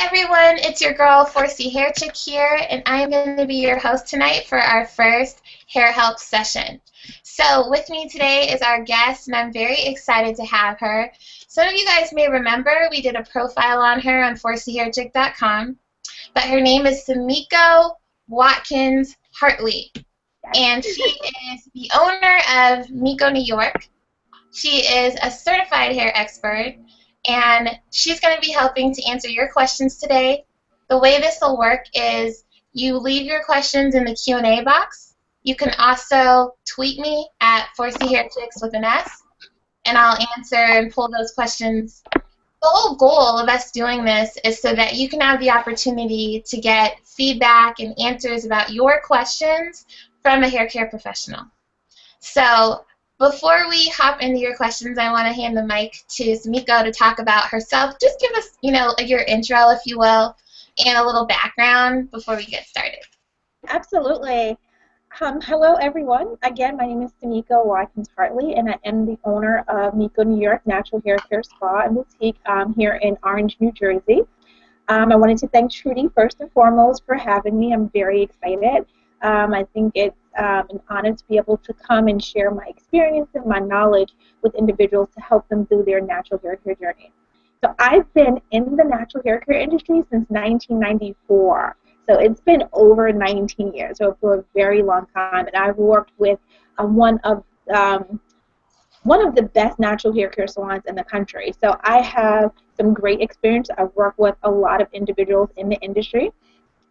Everyone, it's your girl 4C Hair Chick here, and I'm going to be your host tonight for our first hair help session. So with me today is our guest, and I'm very excited to have her. Some of you guys may remember we did a profile on her on 4chairchick.com, but her name is Simeko Watkins Hartley, and she is the owner of Miko, New York. She is a certified hair expert, and she's going to be helping to answer your questions today. The way this will work is you leave your questions in the Q&A box. You can also tweet me at 4chairchicks with an S, and I'll answer and pull those questions. The whole goal of us doing this is so that you can have the opportunity to get feedback and answers about your questions from a hair care professional. So before we hop into your questions, I want to hand the mic to Simeko to talk about herself. Just give us, your intro, if you will, and a little background before we get started. Absolutely. Hello, everyone. Again, my name is Simeko Watkins Hartley, and I am the owner of Miko, New York Natural Hair Care Spa and Boutique here in Orange, New Jersey. I wanted to thank Trudy first and foremost for having me. I'm very excited. I think it's an honor to be able to come and share my experience and my knowledge with individuals to help them through their natural hair care journey. So I've been in the natural hair care industry since 1994. So it's been over 19 years, so for a very long time. And I've worked with one of the best natural hair care salons in the country. So I have some great experience. I've worked with a lot of individuals in the industry.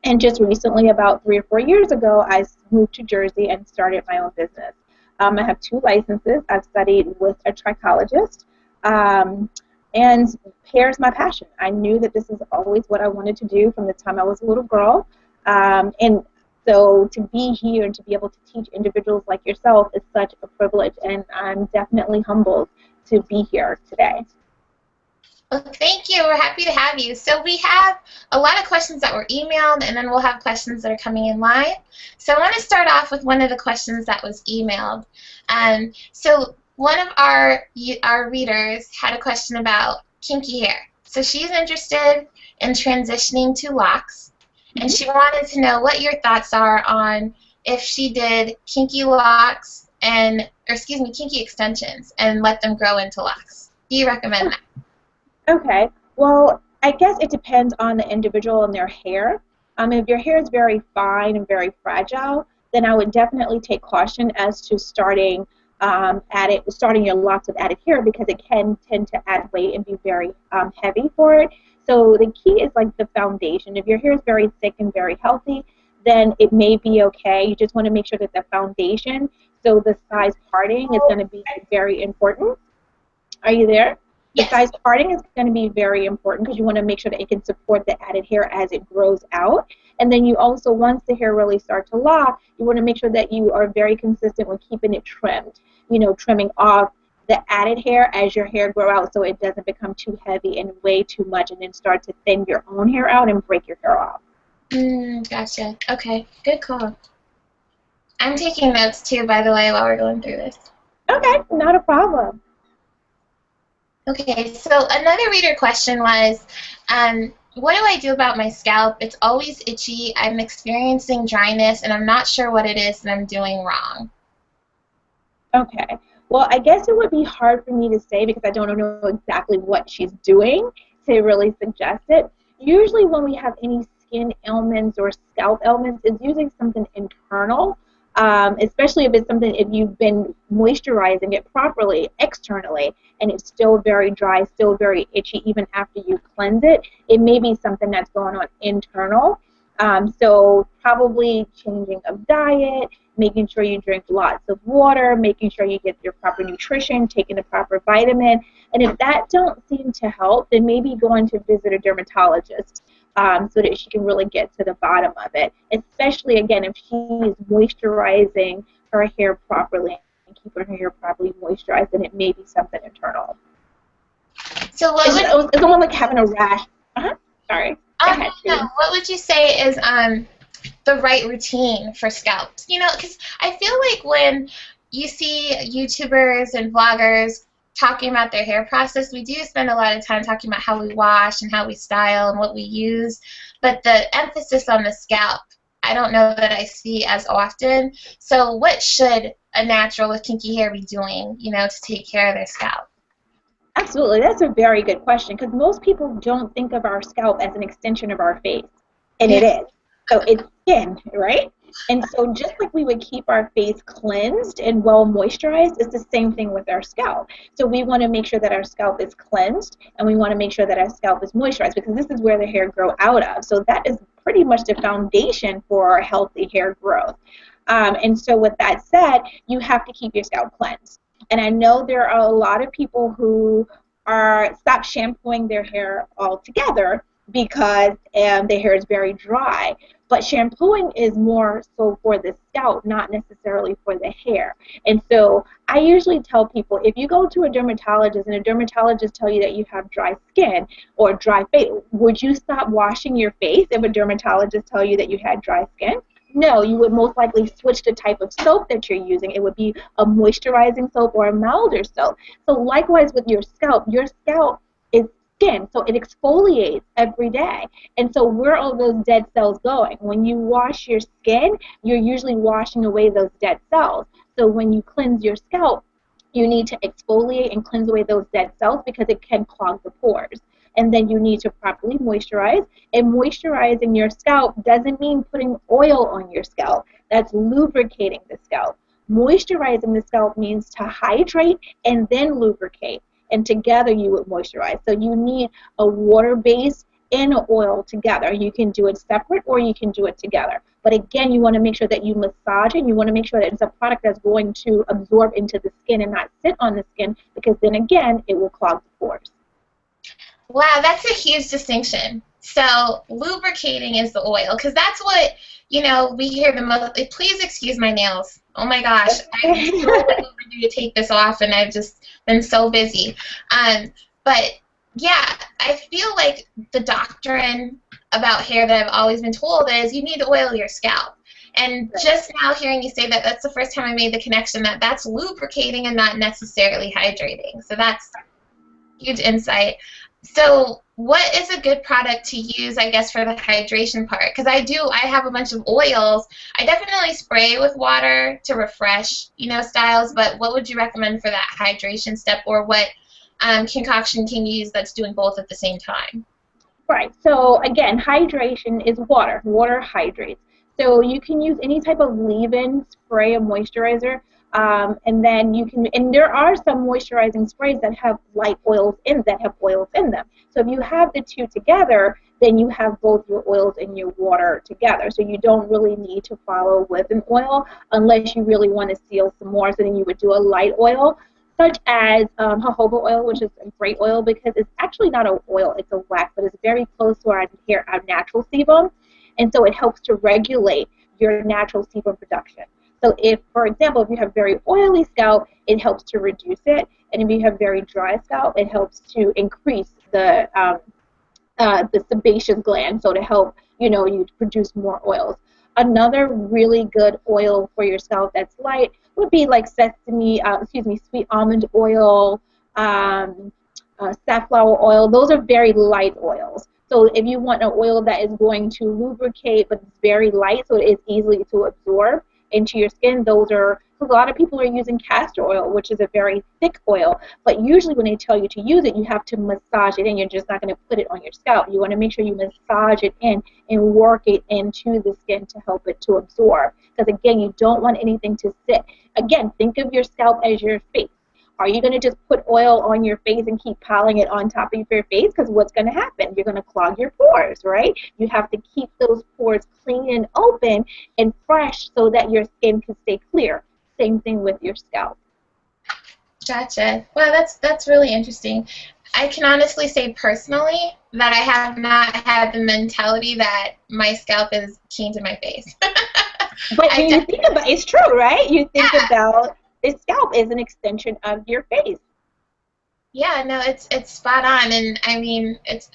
And just recently, about 3 or 4 years ago, I moved to Jersey and started my own business. I have 2 licenses. I've studied with a trichologist, and hair is my passion. I knew that this is always what I wanted to do from the time I was a little girl. And so to be here and to be able to teach individuals like yourself is such a privilege, and I'm definitely humbled to be here today. Well, thank you. We're happy to have you. So we have a lot of questions that were emailed, and then we'll have questions that are coming in live. So I want to start off with one of the questions that was emailed. So one of our readers had a question about kinky hair. So she's interested in transitioning to locks, and she wanted to know what your thoughts are on if she did kinky locks kinky extensions and let them grow into locks. Do you recommend that? Okay, well, I guess it depends on the individual and their hair. If your hair is very fine and very fragile, then I would definitely take caution as to starting your locks with added hair, because it can tend to add weight and be very heavy for it. So the key is like the foundation. If your hair is very thick and very healthy, then it may be okay. You just want to make sure that the foundation, so the size parting is going to be very important. Are you there? The size parting is going to be very important because you want to make sure that it can support the added hair as it grows out. And then you also, once the hair really starts to lock, you want to make sure that you are very consistent with keeping it trimmed. Trimming off the added hair as your hair grows out so it doesn't become too heavy and weigh too much and then start to thin your own hair out and break your hair off. Gotcha. Okay, good call. I'm taking notes too, by the way, while we're going through this. Okay, not a problem. Okay, so another reader question was, what do I do about my scalp? It's always itchy. I'm experiencing dryness, and I'm not sure what it is that I'm doing wrong. Okay, well, I guess it would be hard for me to say because I don't know exactly what she's doing to really suggest it. Usually when we have any skin ailments or scalp ailments, it's usually something internal. Especially if you've been moisturizing it properly externally and it's still very dry, still very itchy even after you cleanse it, it may be something that's going on internal. So probably changing of diet, making sure you drink lots of water, making sure you get your proper nutrition, taking the proper vitamin. And if that don't seem to help, then maybe going to visit a dermatologist. So that she can really get to the bottom of it, especially, again, if she's moisturizing her hair properly and keeping her hair properly moisturized, then it may be something internal. So it's almost like having a rash. Sorry. What would you say is the right routine for scalps? Because I feel like when you see YouTubers and vloggers talking about their hair process, we do spend a lot of time talking about how we wash and how we style and what we use, but the emphasis on the scalp, I don't know that I see as often. So what should a natural with kinky hair be doing, to take care of their scalp? Absolutely. That's a very good question because most people don't think of our scalp as an extension of our face, and it is. So it's skin, right? And so just like we would keep our face cleansed and well moisturized, it's the same thing with our scalp. So we want to make sure that our scalp is cleansed, and we want to make sure that our scalp is moisturized because this is where the hair grow out of. So that is pretty much the foundation for healthy hair growth. And so with that said, you have to keep your scalp cleansed. And I know there are a lot of people who stop shampooing their hair altogether because their hair is very dry. But shampooing is more so for the scalp, not necessarily for the hair. And so I usually tell people, if you go to a dermatologist and a dermatologist tell you that you have dry skin or dry face, would you stop washing your face if a dermatologist tell you that you had dry skin? No, you would most likely switch the type of soap that you're using. It would be a moisturizing soap or a milder soap. So likewise with your scalp is skin, so it exfoliates every day. And so where are those dead cells going? When you wash your skin, you're usually washing away those dead cells. So when you cleanse your scalp, you need to exfoliate and cleanse away those dead cells because it can clog the pores. And then you need to properly moisturize. And moisturizing your scalp doesn't mean putting oil on your scalp. That's lubricating the scalp. Moisturizing the scalp means to hydrate and then lubricate. And together you would moisturize. So you need a water base and an oil together. You can do it separate or you can do it together. But again, you want to make sure that you massage it. You want to make sure that it's a product that's going to absorb into the skin and not sit on the skin because then again, it will clog the pores. Wow, that's a huge distinction. So lubricating is the oil, because that's what, we hear the most. Please excuse my nails. Oh my gosh, I'm so overdue to take this off, and I've just been so busy. But yeah, I feel like the doctrine about hair that I've always been told is you need to oil your scalp. And just now hearing you say that, that's the first time I made the connection that that's lubricating and not necessarily hydrating. So that's huge insight. So what is a good product to use, I guess, for the hydration part? Because I have a bunch of oils. I definitely spray with water to refresh, styles, but what would you recommend for that hydration step, or what concoction can you use that's doing both at the same time? Right. So again, hydration is water. Water hydrates. So you can use any type of leave-in spray or moisturizer. And then and there are some moisturizing sprays that have oils in them. So if you have the two together, then you have both your oils and your water together. So you don't really need to follow with an oil unless you really want to seal some more. So then you would do a light oil, such as jojoba oil, which is a great oil because it's actually not an oil, it's a wax, but it's very close to our natural sebum. And so it helps to regulate your natural sebum production. So if, for example, if you have very oily scalp, it helps to reduce it. And if you have very dry scalp, it helps to increase the sebaceous gland, so to help, you produce more oils. Another really good oil for your scalp that's light would be like sweet almond oil, safflower oil. Those are very light oils. So if you want an oil that is going to lubricate, but it's very light, so it is easily to absorb into your skin, because a lot of people are using castor oil, which is a very thick oil, but usually when they tell you to use it, you have to massage it in. You're just not going to put it on your scalp. You want to make sure you massage it in and work it into the skin to help it to absorb, because again, you don't want anything to sit. Again, think of your scalp as your face. Are you going to just put oil on your face and keep piling it on top of your face? Because what's going to happen? You're going to clog your pores, right? You have to keep those pores clean and open and fresh so that your skin can stay clear. Same thing with your scalp. Gotcha. Well, that's really interesting. I can honestly say personally that I have not had the mentality that my scalp is keen to my face. But when you think about it, it's true, right? You think about the scalp is an extension of your face. Yeah, no, it's spot on, and I mean, it's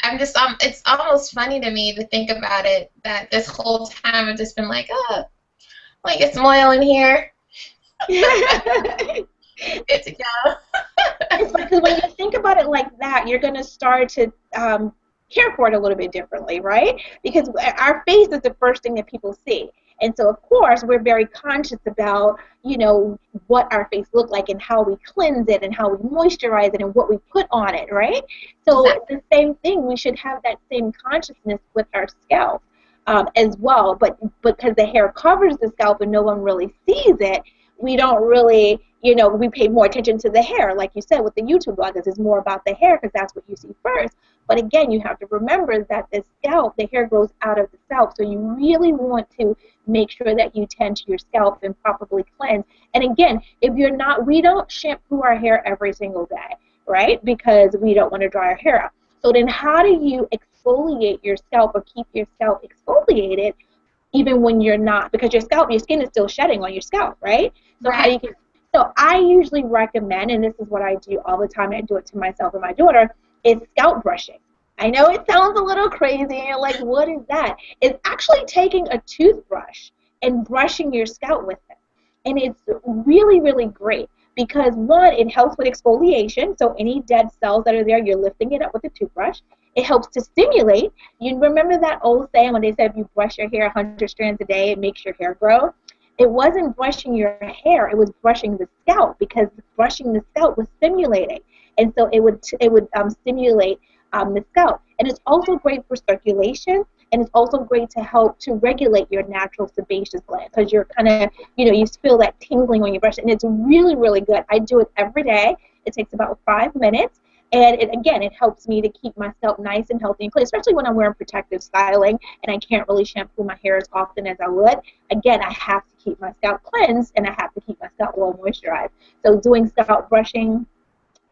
almost funny to me to think about it, that this whole time I've just been like, oh, like get some oil in here. Good to go. It's because when you think about it like that, you're going to start to care for it a little bit differently, right? Because our face is the first thing that people see. And so, of course, we're very conscious about, what our face looks like and how we cleanse it and how we moisturize it and what we put on it, right? So Exactly. it's the same thing. We should have that same consciousness with our scalp as well. But because the hair covers the scalp and no one really sees it, we don't really, we pay more attention to the hair. Like you said, with the YouTube bloggers, it's more about the hair because that's what you see first. But again, you have to remember that the hair grows out of the scalp. So you really want to make sure that you tend to your scalp and properly cleanse. And again, we don't shampoo our hair every single day, right? Because we don't want to dry our hair out. So then how do you exfoliate your scalp or keep your scalp exfoliated even when you're not, because your skin is still shedding on your scalp, right? So how Right. do you get, so I usually recommend, and this is what I do all the time, I do it to myself and my daughter, is scalp brushing. I know it sounds a little crazy, and you're like, what is that? It's actually taking a toothbrush and brushing your scalp with it. And it's really, really great because one, it helps with exfoliation, so any dead cells that are there, you're lifting it up with a toothbrush. It helps to stimulate. You remember that old saying when they said if you brush your hair 100 strands a day, it makes your hair grow? It wasn't brushing your hair, it was brushing the scalp because brushing the scalp was stimulating. And so it would stimulate the scalp. And it's also great for circulation, and it's also great to help to regulate your natural sebaceous gland because you're kind of, you feel that tingling when you brush it, and it's really, really good. I do it every day. It takes about 5 minutes. And again, it helps me to keep my scalp nice and healthy and clean, especially when I'm wearing protective styling and I can't really shampoo my hair as often as I would. Again, I have to keep my scalp cleansed and I have to keep my scalp well moisturized. So doing scalp brushing,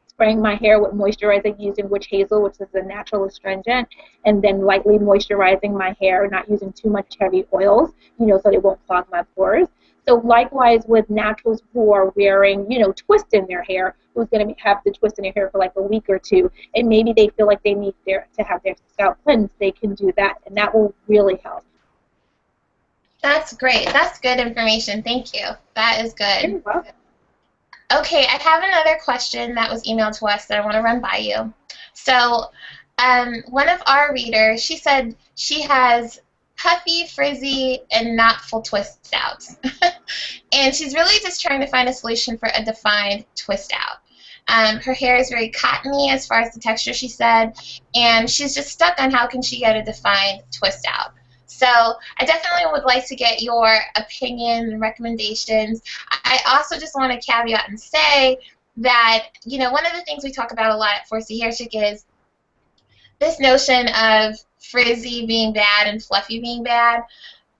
spraying my hair with moisturizer using witch hazel, which is a natural astringent, and then lightly moisturizing my hair, not using too much heavy oils, so they won't clog my pores. So likewise with naturals who are wearing, twist in their hair, who's going to have the twist in their hair for like a week or two, and maybe they feel like they need to have their scalp cleansed, they can do that, and that will really help. That's great. That's good information. Thank you. That is good. You're welcome. Okay, I have another question that was emailed to us that I want to run by you. So, one of our readers, she said she has puffy, frizzy, and not full twist outs. And she's really just trying to find a solution for a defined twist out. Her hair is very cottony as far as the texture, she said, and she's just stuck on how can she get a defined twist out. So I definitely would like to get your opinion and recommendations. I also just want to caveat and say that, one of the things we talk about a lot at 4C Hair Chick is this notion of frizzy being bad and fluffy being bad.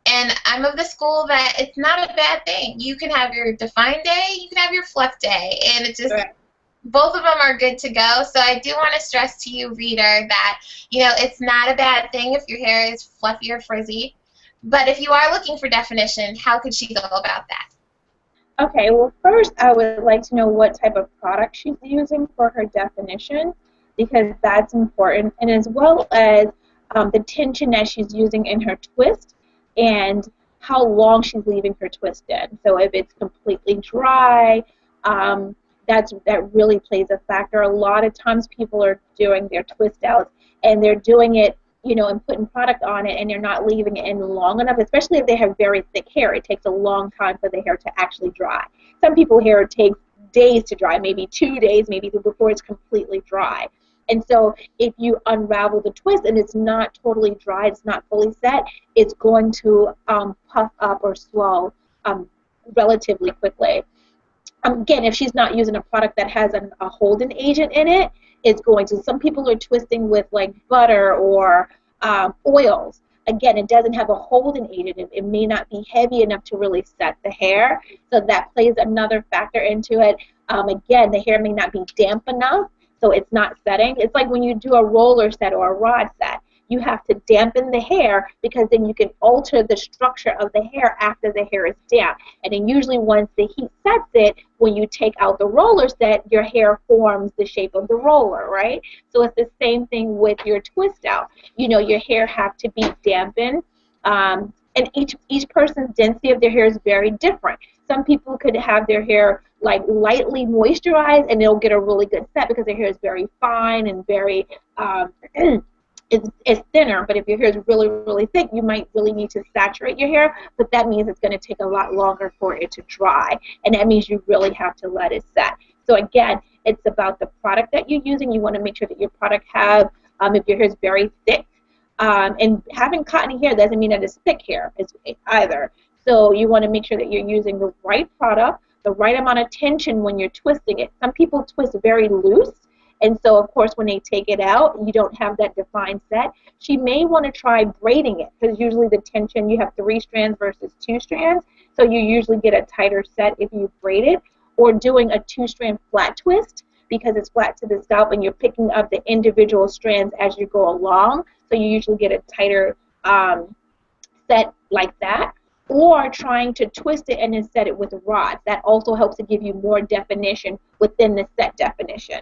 And I'm of the school that it's not a bad thing. You can have your defined day, you can have your fluff day, and it just Right. both of them are good to go. So I do want to stress to you, reader, that it's not a bad thing if your hair is fluffy or frizzy. But if you are looking for definition, how could she go about that? Okay, well, first I would like to know what type of product she's using for her definition because that's important, and as well as the tension that she's using in her twist and how long she's leaving her twist in. So if it's completely dry, that really plays a factor. A lot of times people are doing their twist outs and they're doing it, and putting product on it, and they're not leaving it in long enough, especially if they have very thick hair. It takes a long time for the hair to actually dry. Some people's hair takes days to dry, maybe 2 days, maybe before it's completely dry. And so if you unravel the twist and it's not totally dry, it's not fully set, it's going to puff up or swell relatively quickly. Again, if she's not using a product that has a holding agent in it, it's going to. Some people are twisting with like butter or oils. Again, it doesn't have a holding agent. It may not be heavy enough to really set the hair, so that plays another factor into it. Again, the hair may not be damp enough, so it's not setting. It's like when you do a roller set or a rod set. You have to dampen the hair because then you can alter the structure of the hair after the hair is damp. And then usually once the heat sets it, when you take out the roller set, your hair forms the shape of the roller, right? So it's the same thing with your twist out. Your hair have to be dampened. And each person's density of their hair is very different. Some people could have their hair like lightly moisturized and they'll get a really good set because their hair is very fine and very it's thinner. But if your hair is really, really thick, you might really need to saturate your hair, but that means it's going to take a lot longer for it to dry, and that means you really have to let it set. So again, it's about the product that you're using. You want to make sure that your product have, if your hair is very thick, and having cottony hair doesn't mean that it's thick hair either. So you want to make sure that you're using the right product, the right amount of tension when you're twisting it. Some people twist very loose, and so of course when they take it out, you don't have that defined set. She may want to try braiding it because usually the tension, you have 3 strands versus 2 strands, so you usually get a tighter set if you braid it, or doing a 2-strand flat twist because it's flat to the scalp and you're picking up the individual strands as you go along, so you usually get a tighter set like that. Or trying to twist it and then set it with rods. That also helps to give you more definition within the set definition.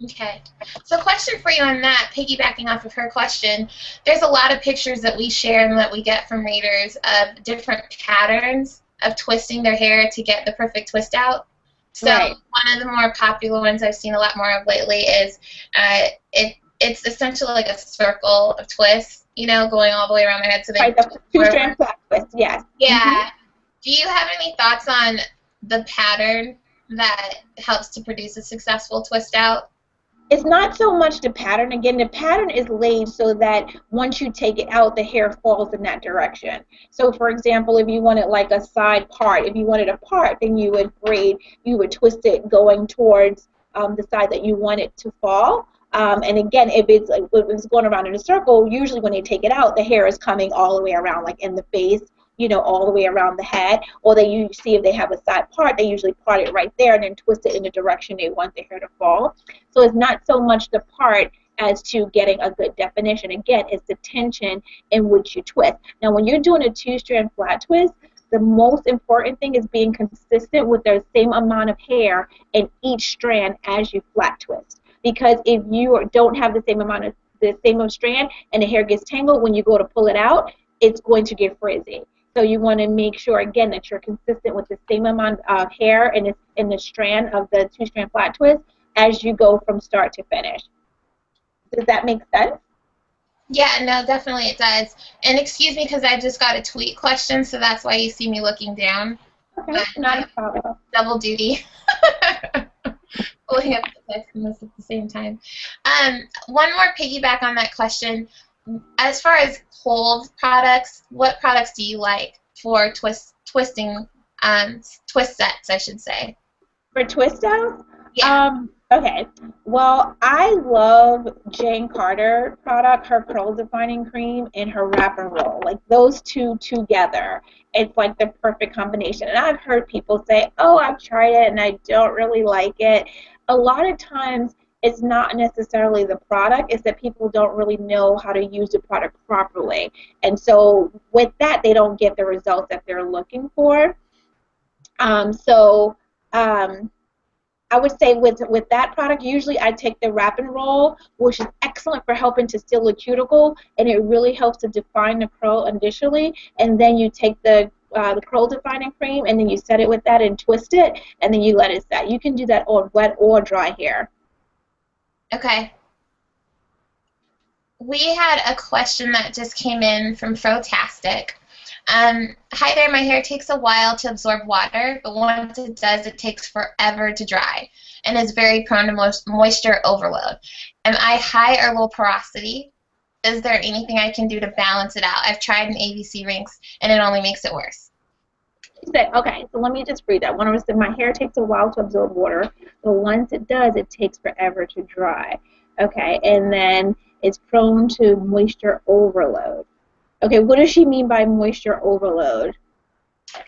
Okay. So question for you on that, piggybacking off of her question, there's a lot of pictures that we share and that we get from readers of different patterns of twisting their hair to get the perfect twist out. So right. One of the more popular ones I've seen a lot more of lately is it's essentially like a circle of twists, you know, going all the way around their head. So they right, the 2-strand flat twist, yes. Yeah. Mm-hmm. Do you have any thoughts on the pattern that helps to produce a successful twist out? It's not so much the pattern. Again, the pattern is laid so that once you take it out, the hair falls in that direction. So, for example, if you wanted like a side part, if you wanted a part, then you would braid, you would twist it going towards the side that you want it to fall. And again, if it's going around in a circle, usually when they take it out, the hair is coming all the way around, like in the face, you know, all the way around the head. Or you see if they have a side part, they usually part it right there and then twist it in the direction they want the hair to fall. So it's not so much the part as to getting a good definition. Again, it's the tension in which you twist. Now, when you're doing a 2-strand flat twist, the most important thing is being consistent with the same amount of hair in each strand as you flat twist. Because if you don't have the same amount of strand and the hair gets tangled, when you go to pull it out, it's going to get frizzy. So you want to make sure, again, that you're consistent with the same amount of hair in the strand of the 2-strand flat twist as you go from start to finish. Does that make sense? Yeah, no, definitely it does. And excuse me because I just got a tweet question, so that's why you see me looking down. Okay, not a problem. Double duty. Pulling up the text and this at the same time. One more piggyback on that question. As far as hold products, what products do you like for twist sets, I should say? For twist outs? Yeah. Okay. Well, I love Jane Carter product, her curl defining cream and her wrap and roll. Like those two together, it's like the perfect combination. And I've heard people say, oh, I've tried it and I don't really like it. A lot of times it's not necessarily the product, it's that people don't really know how to use the product properly. And so with that, they don't get the results that they're looking for. I would say with that product, usually I take the wrap and roll, which is excellent for helping to seal the cuticle, and it really helps to define the curl initially. And then you take the curl defining cream, and then you set it with that and twist it, and then you let it set. You can do that on wet or dry hair. Okay. We had a question that just came in from Frotastic. Hi there, my hair takes a while to absorb water, but once it does, it takes forever to dry and is very prone to moisture overload. Am I high or low porosity? Is there anything I can do to balance it out? I've tried an ABC rinse and it only makes it worse. Okay, so let me just read that. One of us said, my hair takes a while to absorb water, but once it does, it takes forever to dry. Okay, and then it's prone to moisture overload. Okay, what does she mean by moisture overload?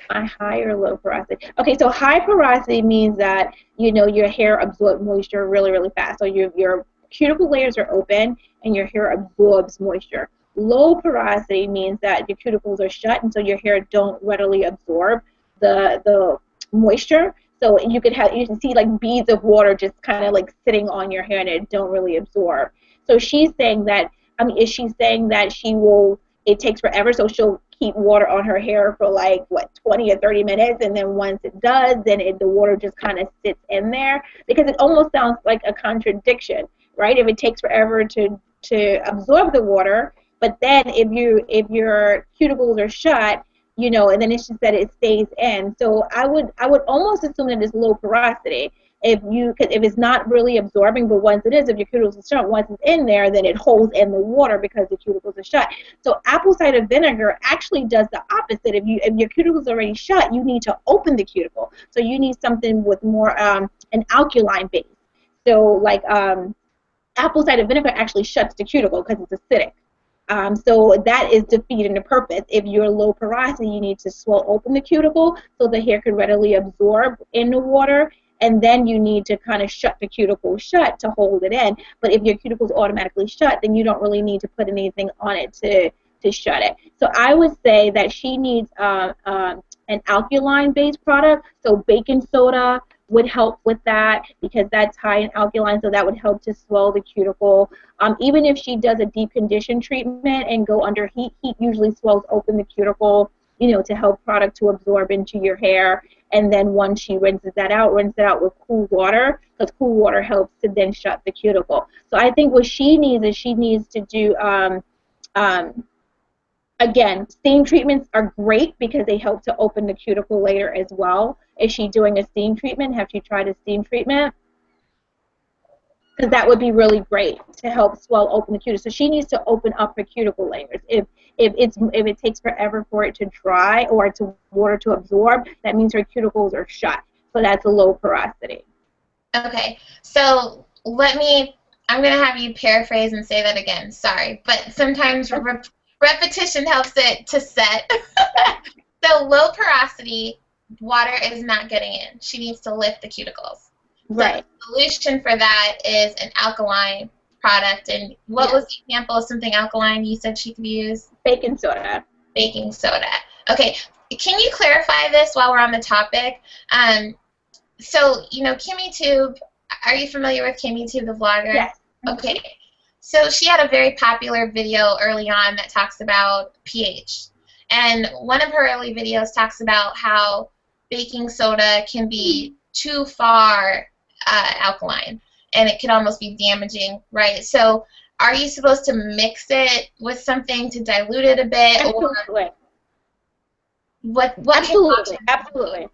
High or low porosity? Okay, so high porosity means that, you know, your hair absorbs moisture really, really fast. So your cuticle layers are open and your hair absorbs moisture. Low porosity means that your cuticles are shut and so your hair don't readily absorb the moisture. So you can see like beads of water just kind of like sitting on your hair and it don't really absorb. So she's saying that, is she saying that it takes forever, so she'll keep water on her hair for like, what, 20 or 30 minutes, and then once it does, then the water just kind of sits in there, because it almost sounds like a contradiction, right? If it takes forever to absorb the water, but then if your cuticles are shut, and then it's just that it stays in. So I would almost assume that it's low porosity. If it's not really absorbing, but once it is, if your cuticles are shut, once it's in there, then it holds in the water because the cuticles are shut. So apple cider vinegar actually does the opposite. If your cuticles are already shut, you need to open the cuticle. So you need something with more an alkaline base. So like apple cider vinegar actually shuts the cuticle because it's acidic. So that is defeating the purpose. If you're low porosity, you need to swell open the cuticle so the hair can readily absorb in the water, and then you need to kind of shut the cuticle shut to hold it in. But if your cuticle is automatically shut, then you don't really need to put anything on it to shut it. So I would say that she needs an alkaline-based product. So baking soda would help with that because that's high in alkaline, so that would help to swell the cuticle. Even if she does a deep condition treatment and go under heat usually swells open the cuticle, to help product to absorb into your hair. And then once she rinse it out with cool water, because cool water helps to then shut the cuticle. So I think what she needs is she needs to do, again, steam treatments are great because they help to open the cuticle later as well. Is she doing a steam treatment? Have you tried a steam treatment? Because that would be really great to help swell open the cuticle. So she needs to open up her cuticle layers. If it takes forever for it to dry or to water to absorb, that means her cuticles are shut. So that's a low porosity. Okay, so I'm going to have you paraphrase and say that again. Sorry, but sometimes repetition helps it to set. So low porosity, water is not getting in. She needs to lift the cuticles. Right. The solution for that is an alkaline product. And what was the example of something alkaline you said she could use? Baking soda. Baking soda. Okay. Can you clarify this while we're on the topic? So, KimmyTube, are you familiar with KimmyTube, the vlogger? Yes. Okay. So she had a very popular video early on that talks about pH. And one of her early videos talks about how baking soda can be too far alkaline, and it could almost be damaging, right? So are you supposed to mix it with something to dilute it a bit? Absolutely. Or what Absolutely.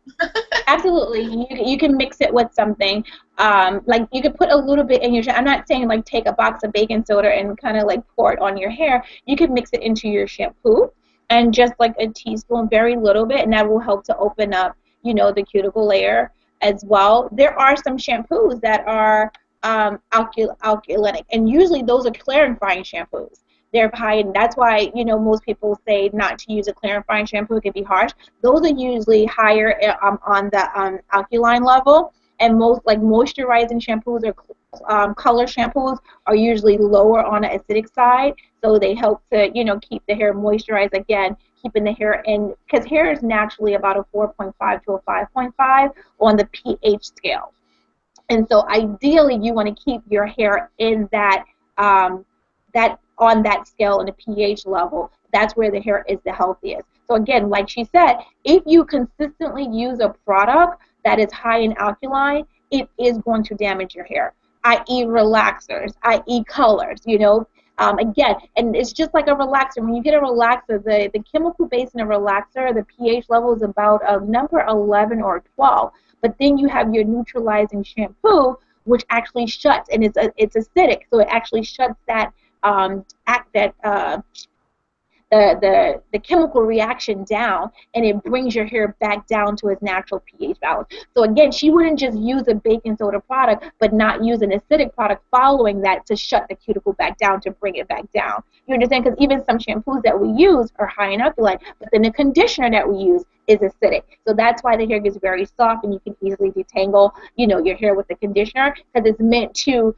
Absolutely. You can mix it with something. Like you could put a little bit in your I'm not saying like take a box of baking soda and kind of like pour it on your hair. You can mix it into your shampoo and just like a teaspoon, very little bit, and that will help to open up, the cuticle layer as well. There are some shampoos that are alkalinic, and usually those are clarifying shampoos. They're high, and that's why most people say not to use a clarifying shampoo. It can be harsh. Those are usually higher on the alkaline level, and most like moisturizing shampoos or color shampoos are usually lower on the acidic side. So they help to keep the hair moisturized, again, keeping the hair in, because hair is naturally about a 4.5 to a 5.5 on the pH scale. And so ideally you want to keep your hair in that on that scale in the pH level. That's where the hair is the healthiest. So again, like she said, if you consistently use a product that is high in alkaline, it is going to damage your hair, i.e. relaxers, i.e. colors, again, and it's just like a relaxer. When you get a relaxer, the chemical base in a relaxer, the pH level is about a number 11 or 12. But then you have your neutralizing shampoo, which actually shuts, and it's acidic, so it actually shuts that the chemical reaction down, and it brings your hair back down to its natural pH balance. So again, she wouldn't just use a baking soda product, but not use an acidic product following that to shut the cuticle back down, to bring it back down. You understand? Because even some shampoos that we use are high in alkaline, but then the conditioner that we use is acidic. So that's why the hair gets very soft, and you can easily detangle, your hair with the conditioner, because it's meant to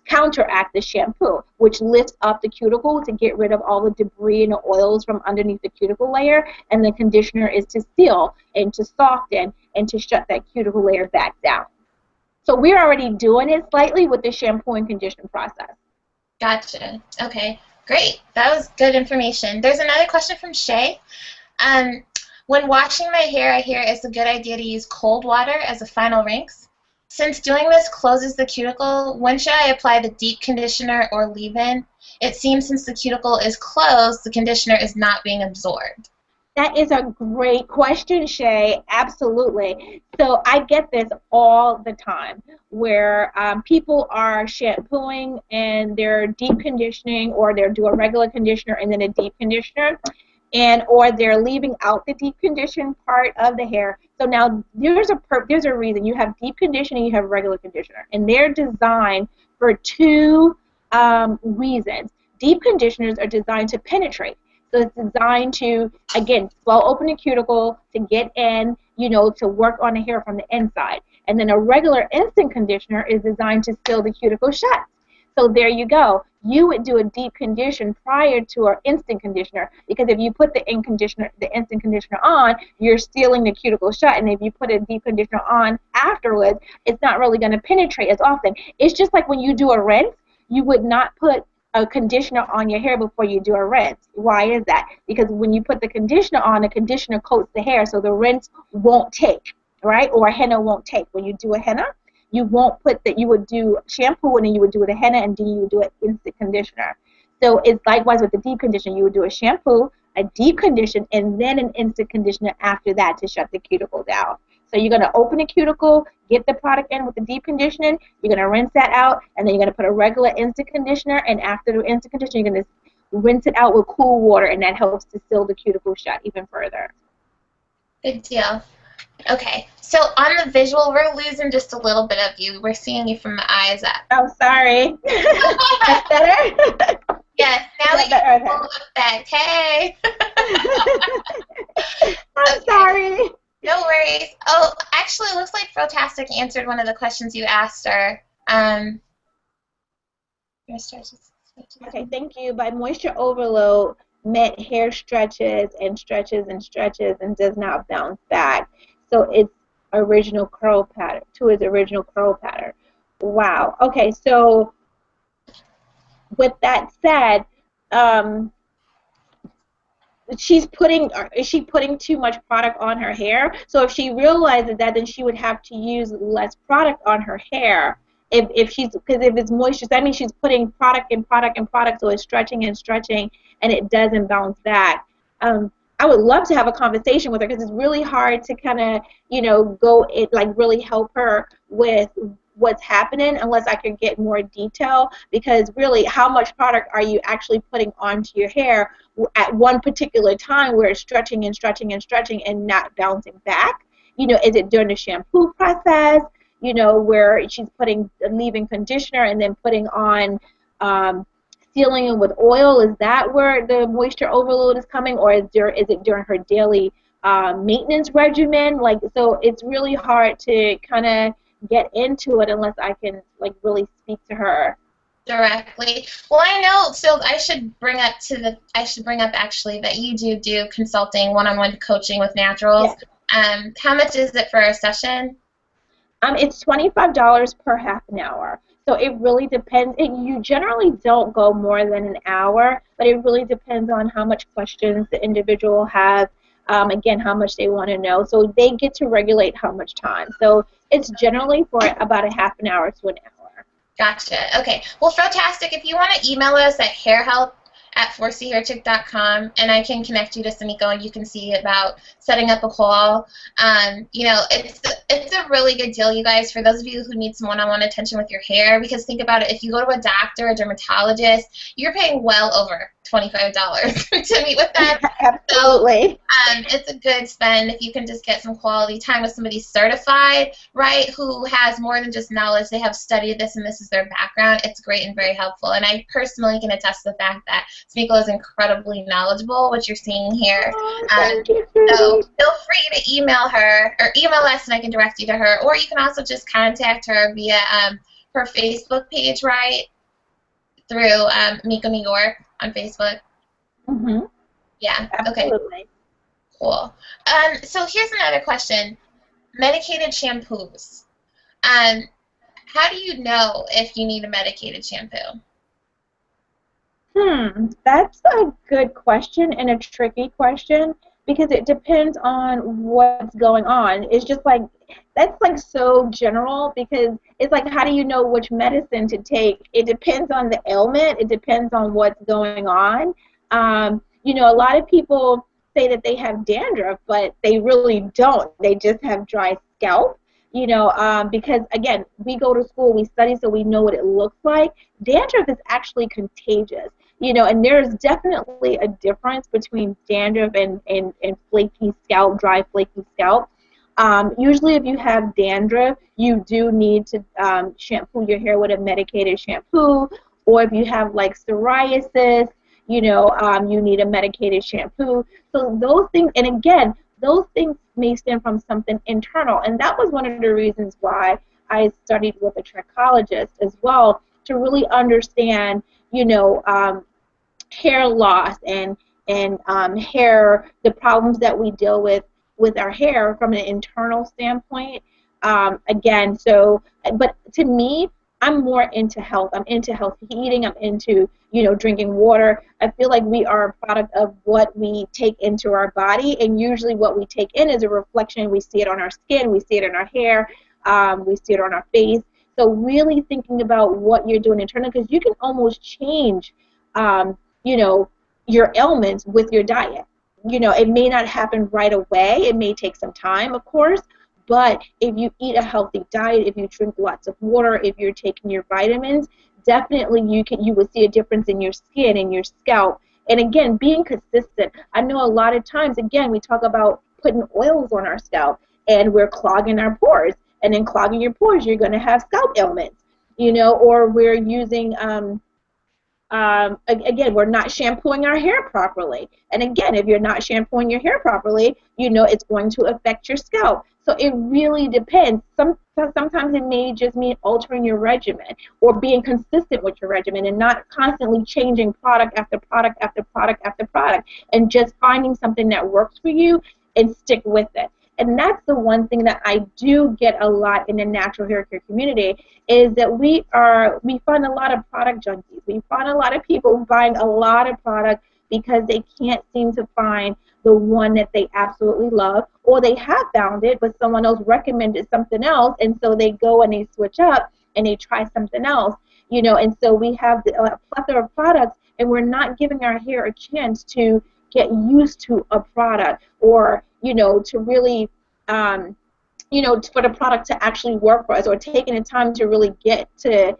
counteract the shampoo, which lifts up the cuticle to get rid of all the debris and the oils from underneath the cuticle layer, and the conditioner is to seal and to soften and to shut that cuticle layer back down. So we're already doing it slightly with the shampoo and conditioning process. Gotcha. Okay. Great. That was good information. There's another question from Shay. Um, when washing my hair, I hear it's a good idea to use cold water as a final rinse. Since doing this closes the cuticle, when should I apply the deep conditioner or leave-in? It seems since the cuticle is closed, the conditioner is not being absorbed. That is a great question, Shay. Absolutely. So I get this all the time where people are shampooing and they're deep conditioning, or they're doing a regular conditioner and then a deep conditioner, and or they're leaving out the deep condition part of the hair. So now there's a reason you have deep conditioning, you have regular conditioner, and they're designed for two reasons. Deep conditioners are designed to penetrate. So it's designed to, again, swell open the cuticle, to get in, to work on the hair from the inside. And then a regular instant conditioner is designed to seal the cuticle shut. So there you go. You would do a deep condition prior to an instant conditioner, because if you put the instant conditioner on, you're sealing the cuticle shut. And if you put a deep conditioner on afterwards, it's not really going to penetrate as often. It's just like when you do a rinse, you would not put a conditioner on your hair before you do a rinse. Why is that? Because when you put the conditioner on, the conditioner coats the hair, so the rinse won't take, right? Or a henna won't take. When you do a henna, you won't put that. You would do shampoo and then you would do the henna and then you would do an instant conditioner. So it's likewise with the deep conditioner. You would do a shampoo, a deep condition, and then an instant conditioner after that to shut the cuticle down. So you're going to open the cuticle, get the product in with the deep conditioning, you're going to rinse that out, and then you're going to put a regular instant conditioner, and after the instant conditioner, you're going to rinse it out with cool water, and that helps to seal the cuticle shut even further. Good deal. Okay, so on the visual, we're losing just a little bit of you. We're seeing you from the eyes up. Oh, sorry. That's better? Yes, now we can pull up back. Hey! I'm sorry. No worries. Oh, actually, it looks like Frotastic answered one of the questions you asked her. Okay, thank you. By moisture overload, meant hair stretches and stretches and stretches and does not bounce back. So it's original curl pattern, to its original curl pattern. Wow. Okay, so with that said, is she putting too much product on her hair? So if she realizes that, then she would have to use less product on her hair. Because if it's moisture, that means she's putting product and product and product, so it's stretching and stretching, and it doesn't bounce back. I would love to have a conversation with her, because it's really hard to kind of, really help her with what's happening unless I could get more detail, because really, how much product are you actually putting onto your hair at one particular time where it's stretching and stretching and stretching and not bouncing back? Is it during the shampoo process, where she's putting leave-in conditioner and then putting on sealing it with oil? Is that where the moisture overload is coming, or is it during her daily maintenance regimen? So it's really hard to kind of get into it unless I can really speak to her directly. Well, I know. So I should bring up actually that you do consulting, one-on-one coaching with naturals. Yes. How much is it for a session? It's $25 per half an hour. So it really depends. You generally don't go more than an hour, but it really depends on how much questions the individual have. Again, how much they want to know. So they get to regulate how much time. So it's generally for about a half an hour to an hour. Gotcha. Okay. Well, Frotastic, if you want to email us at hairhelp@4chairchick.com, and I can connect you to Simeko, and you can see about setting up a call. It's a really good deal, you guys, for those of you who need some one-on-one attention with your hair, because think about it, if you go to a doctor, a dermatologist, you're paying well over $25 to meet with them. Absolutely. So it's a good spend if you can just get some quality time with somebody certified, right, who has more than just knowledge. They have studied this and this is their background. It's great and very helpful. And I personally can attest to the fact that Simeko is incredibly knowledgeable, what you're seeing here. So feel free to email her or email us and I can direct you to her. Or you can also just contact her via her Facebook page, right, through Simeko New York on Facebook. Mm-hmm. Yeah. Absolutely. Okay. Cool. So here's another question. Medicated shampoos. How do you know if you need a medicated shampoo? That's a good question and a tricky question because it depends on what's going on. It's just like that's like so general because it's like how do you know which medicine to take? It depends on the ailment. It depends on what's going on. A lot of people say that they have dandruff, but they really don't. They just have dry scalp. Because again, we go to school, we study, so we know what it looks like. Dandruff is actually contagious. And there's definitely a difference between dandruff and flaky scalp, dry flaky scalp. Usually if you have dandruff, you do need to shampoo your hair with a medicated shampoo, or if you have like psoriasis, you need a medicated shampoo. So those things, and again, those things may stem from something internal, and that was one of the reasons why I studied with a trichologist as well to really understand, hair loss and hair, the problems that we deal with our hair from an internal standpoint. Again, but to me, I'm more into health. I'm into healthy eating. I'm into, drinking water. I feel like we are a product of what we take into our body, and usually what we take in is a reflection. We see it on our skin. We see it in our hair. We see it on our face. So really thinking about what you're doing internally, because you can almost change you know, your ailments with your diet. It may not happen right away. It may take some time, of course, but if you eat a healthy diet, if you drink lots of water, if you're taking your vitamins, definitely you will see a difference in your skin and your scalp. And again, being consistent. I know a lot of times, again, we talk about putting oils on our scalp and we're clogging our pores. And in clogging your pores, you're going to have scalp ailments, or we're using again, we're not shampooing our hair properly. And again, if you're not shampooing your hair properly, it's going to affect your scalp. So it really depends. Sometimes it may just mean altering your regimen or being consistent with your regimen and not constantly changing product after product after product after product, and just finding something that works for you and stick with it. And that's the one thing that I do get a lot in the natural hair care community is that we find a lot of product junkies. We find a lot of people buying a lot of product because they can't seem to find the one that they absolutely love, or they have found it, but someone else recommended something else, and so they go and they switch up and they try something else, and so we have a plethora of products, and we're not giving our hair a chance to get used to a product, or to really for the product to actually work for us, or taking the time to really get to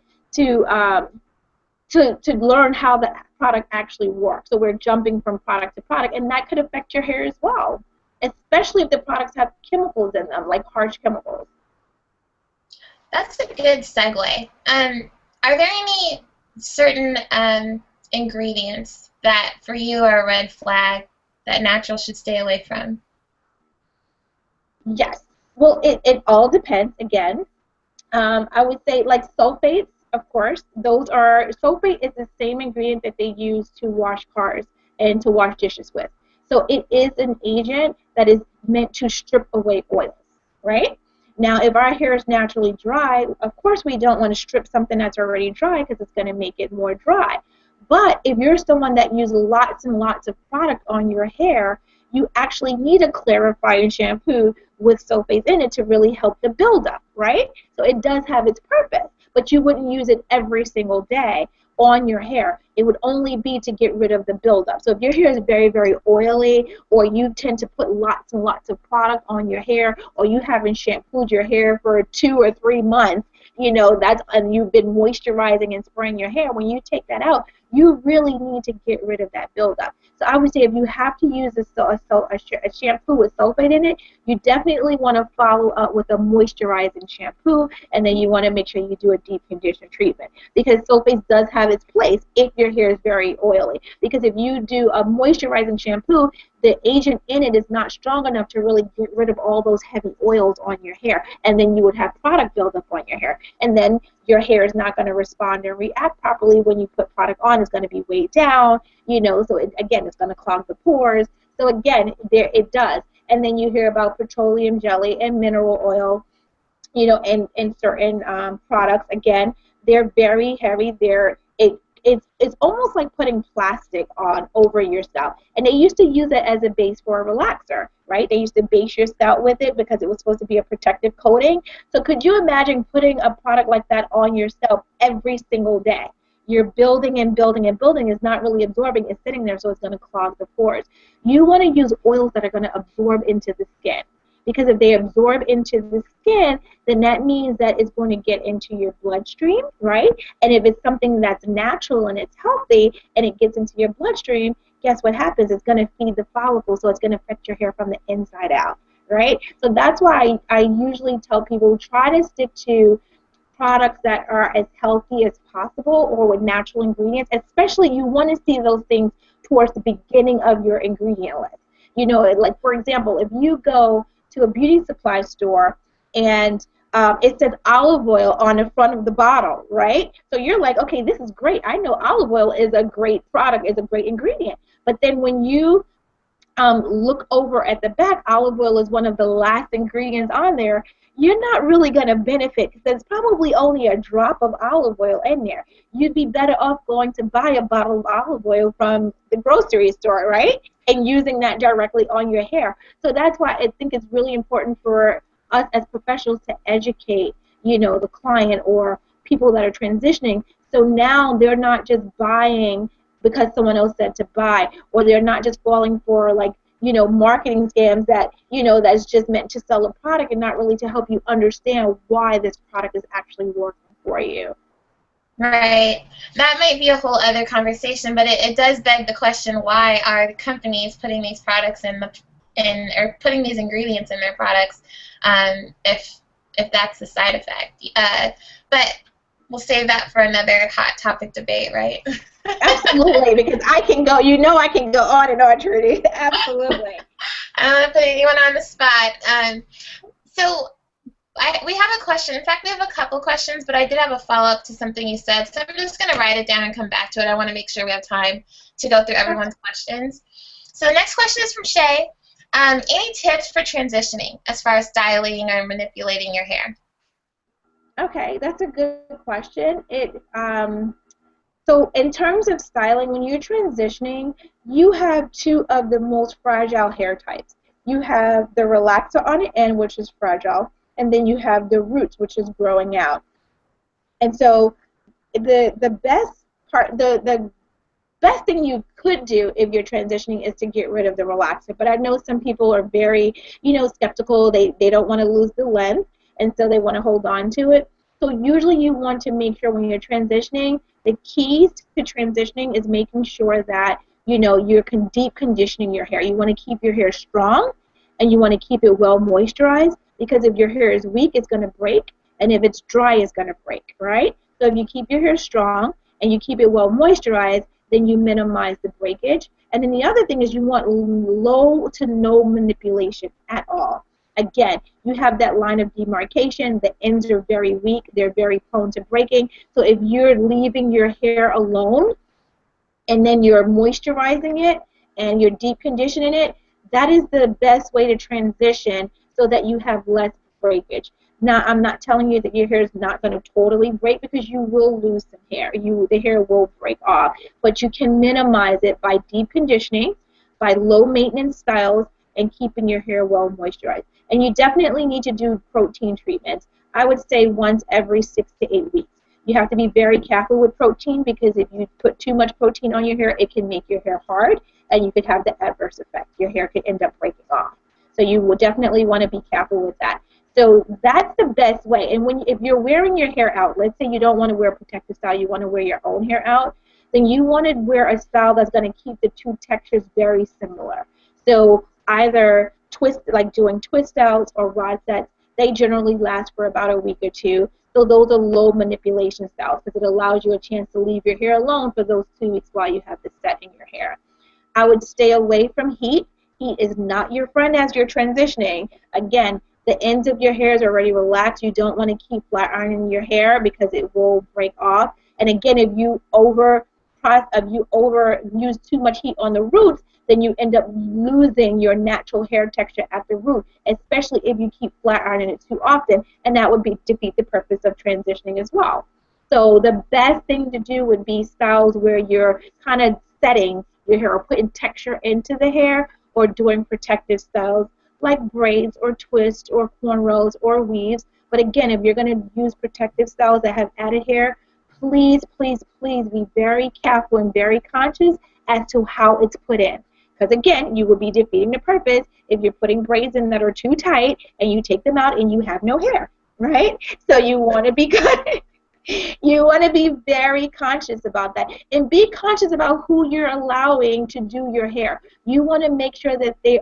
learn how the product actually works. So we're jumping from product to product, and that could affect your hair as well, especially if the products have chemicals in them, like harsh chemicals. That's a good segue. Are there any certain ingredients that for you are a red flag that natural should stay away from? Yes. Well, it all depends, again. I would say like sulfates, of course. Sulfate is the same ingredient that they use to wash cars and to wash dishes with. So it is an agent that is meant to strip away oils, right? Now, if our hair is naturally dry, of course we don't want to strip something that's already dry because it's going to make it more dry. But if you're someone that uses lots and lots of product on your hair, you actually need a clarifying shampoo with sulfates in it to really help the buildup, right? So it does have its purpose, but you wouldn't use it every single day on your hair. It would only be to get rid of the buildup. So if your hair is very, very oily, or you tend to put lots and lots of product on your hair, or you haven't shampooed your hair for 2 or 3 months, and you've been moisturizing and spraying your hair, when you take that out, you really need to get rid of that buildup. So I would say if you have to use a shampoo with sulfate in it, you definitely want to follow up with a moisturizing shampoo, and then you want to make sure you do a deep condition treatment, because sulfate does have its place if your hair is very oily. Because if you do a moisturizing shampoo, the agent in it is not strong enough to really get rid of all those heavy oils on your hair, and then you would have product buildup on your hair, and then your hair is not going to respond and react properly when you put product on. It's going to be weighed down, so again, it's going to clog the pores. So again, it does. And then you hear about petroleum jelly and mineral oil, and certain products. Again, they're very heavy. it's almost like putting plastic on over your scalp. And they used to use it as a base for a relaxer, right? They used to base your scalp with it because it was supposed to be a protective coating. So could you imagine putting a product like that on your scalp every single day? You're building and building and building. It's not really absorbing. It's sitting there, so it's going to clog the pores. You want to use oils that are going to absorb into the skin. Because if they absorb into the skin, then that means that it's going to get into your bloodstream, right? And if it's something that's natural and it's healthy and it gets into your bloodstream, guess what happens? It's going to feed the follicle, so it's going to affect your hair from the inside out, right? So that's why I usually tell people try to stick to products that are as healthy as possible or with natural ingredients. Especially you want to see those things towards the beginning of your ingredient list. You know, like for example, if you go to a beauty supply store and it says olive oil on the front of the bottle, right? So you're like, okay, this is great. I know olive oil is a great product, is a great ingredient. But then when you look over at the back, olive oil is one of the last ingredients on there. You're not really going to benefit because there's probably only a drop of olive oil in there. You'd be better off going to buy a bottle of olive oil from the grocery store, right? And using that directly on your hair. So that's why I think it's really important for us as professionals to educate, you know, the client or people that are transitioning. So now they're not just buying because someone else said to buy, or they're not just falling for, like, you know, marketing scams that, you know, that's just meant to sell a product and not really to help you understand why this product is actually working for you. Right. That might be a whole other conversation, but it does beg the question, why are the companies putting these products or putting these ingredients in their products if that's the side effect? But we'll save that for another hot topic debate, right? Absolutely, because I can go, you know, I can go on and on, Trudy. Absolutely. I don't want to put anyone on the spot. So we have a question. In fact, we have a couple questions, but I did have a follow-up to something you said, so I'm just going to write it down and come back to it. I want to make sure we have time to go through everyone's questions. So the next question is from Shay. Any tips for transitioning as far as styling or manipulating your hair? Okay, that's a good question. So in terms of styling, when you're transitioning, you have two of the most fragile hair types. You have the relaxer on the end, which is fragile, and then you have the roots, which is growing out. And so the best thing you could do if you're transitioning is to get rid of the relaxer. But I know some people are very, you know, skeptical. They don't want to lose the length, and so they want to hold on to it. So usually you want to make sure when you're transitioning, the keys to transitioning is making sure that, you know, you're deep conditioning your hair. You want to keep your hair strong, and you want to keep it well moisturized, because if your hair is weak, it's going to break, and if it's dry, it's going to break, right? So if you keep your hair strong and you keep it well moisturized, then you minimize the breakage. And then the other thing is you want low to no manipulation at all. Again, you have that line of demarcation. The ends are very weak. They're very prone to breaking. So if you're leaving your hair alone and then you're moisturizing it and you're deep conditioning it, that is the best way to transition so that you have less breakage. Now, I'm not telling you that your hair is not going to totally break, because you will lose some hair. The hair will break off. But you can minimize it by deep conditioning, by low maintenance styles, and keeping your hair well moisturized. And you definitely need to do protein treatments. I would say once every 6 to 8 weeks. You have to be very careful with protein, because if you put too much protein on your hair, it can make your hair hard, and you could have the adverse effect. Your hair could end up breaking off. So you will definitely want to be careful with that. So that's the best way. And if you're wearing your hair out, let's say you don't want to wear a protective style, you want to wear your own hair out, then you want to wear a style that's going to keep the two textures very similar. So either doing twist outs or rod sets, they generally last for about a week or two. So those are low manipulation styles, because it allows you a chance to leave your hair alone for those 2 weeks while you have the set in your hair. I would stay away from heat. Heat is not your friend as you're transitioning. Again, the ends of your hair is already relaxed. You don't want to keep flat ironing your hair because it will break off. And again, if you use too much heat on the roots, then you end up losing your natural hair texture at the root, especially if you keep flat ironing it too often, and that would defeat the purpose of transitioning as well. So the best thing to do would be styles where you're kind of setting your hair or putting texture into the hair, or doing protective styles like braids or twists or cornrows or weaves. But again, if you're going to use protective styles that have added hair, please, please, please be very careful and very conscious as to how it's put in. Because again, you will be defeating the purpose if you're putting braids in that are too tight and you take them out and you have no hair, right? So you want to be good. You want to be very conscious about that, and be conscious about who you're allowing to do your hair. You want to make sure that they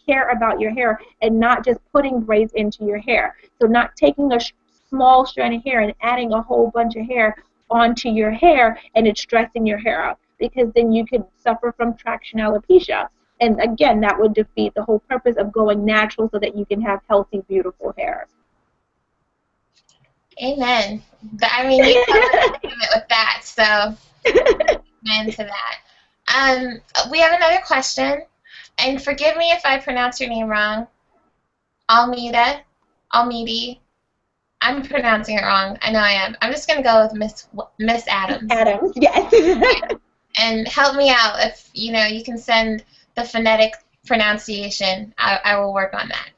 care about your hair, and not just putting braids into your hair. So not taking a small strand of hair and adding a whole bunch of hair onto your hair, and it's stressing your hair out, because then you could suffer from traction alopecia. And again, that would defeat the whole purpose of going natural, so that you can have healthy, beautiful hair. Amen. I mean, you covered it with that, so amen to that. We have another question, and forgive me if I pronounce your name wrong. Almidi. I'm pronouncing it wrong. I know I am. I'm just gonna go with Miss Adams. Adams, yes. And help me out if you can send the phonetic pronunciation. I will work on that.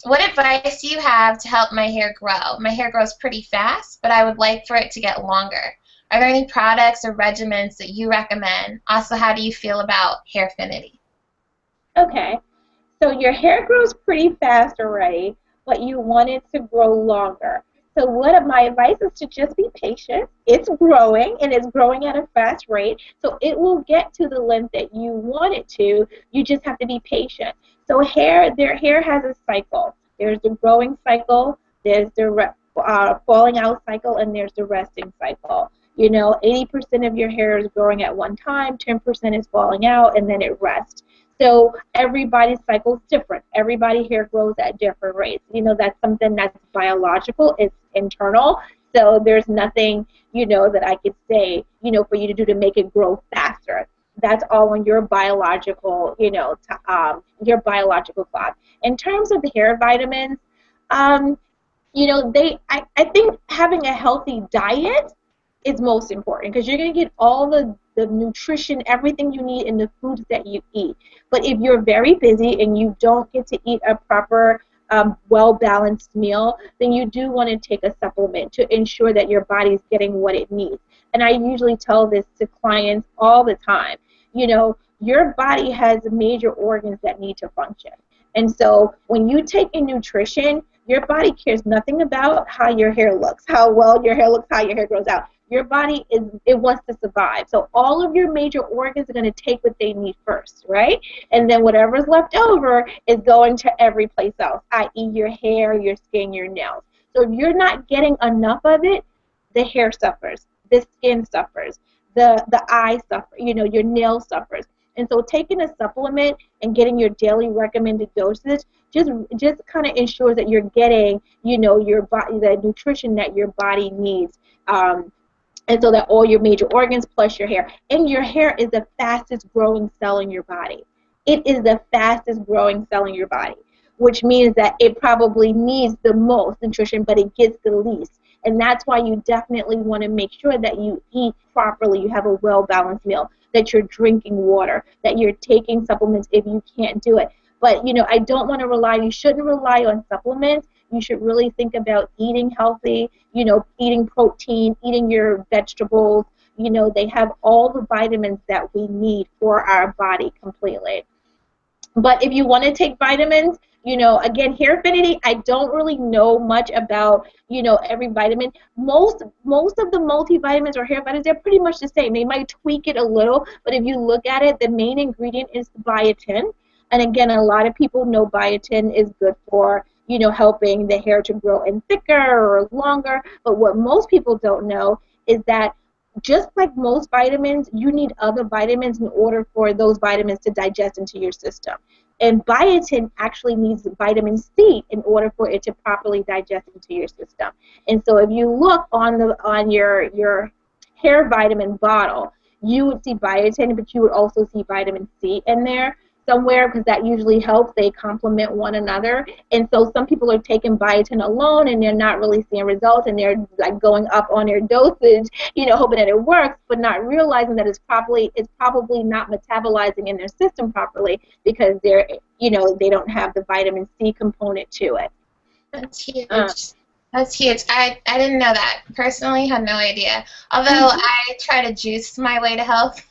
What advice do you have to help my hair grow? My hair grows pretty fast, but I would like for it to get longer. Are there any products or regimens that you recommend? Also, how do you feel about Hairfinity? Okay, so your hair grows pretty fast already, but you want it to grow longer. So my advice is to just be patient. It's growing, and it's growing at a fast rate, so it will get to the length that you want it to. You just have to be patient. So their hair has a cycle. There's the growing cycle, there's the falling out cycle, and there's the resting cycle. 80% of your hair is growing at one time, 10% is falling out, and then it rests. So everybody's cycle is different. Everybody's hair grows at different rates. That's something that's biological. It's internal. So there's nothing, that I could say, for you to do to make it grow faster. That's all on your biological, your biological clock. In terms of the hair vitamins, I think having a healthy diet is most important, because you're going to get all the nutrition, everything you need in the foods that you eat. But if you're very busy and you don't get to eat a proper, well-balanced meal, then you do want to take a supplement to ensure that your body's getting what it needs. And I usually tell this to clients all the time. Your body has major organs that need to function. And so when you take in nutrition, your body cares nothing about how your hair looks, how well your hair looks, how your hair grows out. Your body wants to survive. So all of your major organs are going to take what they need first, right? And then whatever's left over is going to every place else, i.e. your hair, your skin, your nails. So if you're not getting enough of it, the hair suffers, the skin suffers, the eye suffers, your nail suffers. And so taking a supplement and getting your daily recommended dosage just kind of ensures that you're getting, your body, the nutrition that your body needs. And so that all your major organs plus your hair. And your hair is the fastest growing cell in your body. It is the fastest growing cell in your body, which means that it probably needs the most nutrition, but it gets the least. And that's why you definitely want to make sure that you eat properly, you have a well-balanced meal, that you're drinking water, that you're taking supplements if you can't do it. But, I don't want to you shouldn't rely on supplements. You should really think about eating healthy, eating protein, eating your vegetables. They have all the vitamins that we need for our body completely. But if you want to take vitamins, again, Hairfinity, I don't really know much about, every vitamin. Most of the multivitamins or hair vitamins, they're pretty much the same. They might tweak it a little, but if you look at it, the main ingredient is biotin. And again, a lot of people know biotin is good for, helping the hair to grow in thicker or longer. But what most people don't know is that just like most vitamins, you need other vitamins in order for those vitamins to digest into your system. And biotin actually needs vitamin C in order for it to properly digest into your system. And so if you look on your hair vitamin bottle, you would see biotin, but you would also see vitamin C in there. somewhere, because that usually helps. They complement one another. And so some people are taking biotin alone and they're not really seeing results, and they're like going up on their dosage, hoping that it works, but not realizing that it's probably not metabolizing in their system properly because they don't have the vitamin C component to it. That's huge. That's huge. I didn't know that. Personally, had no idea. Although I try to juice my way to health.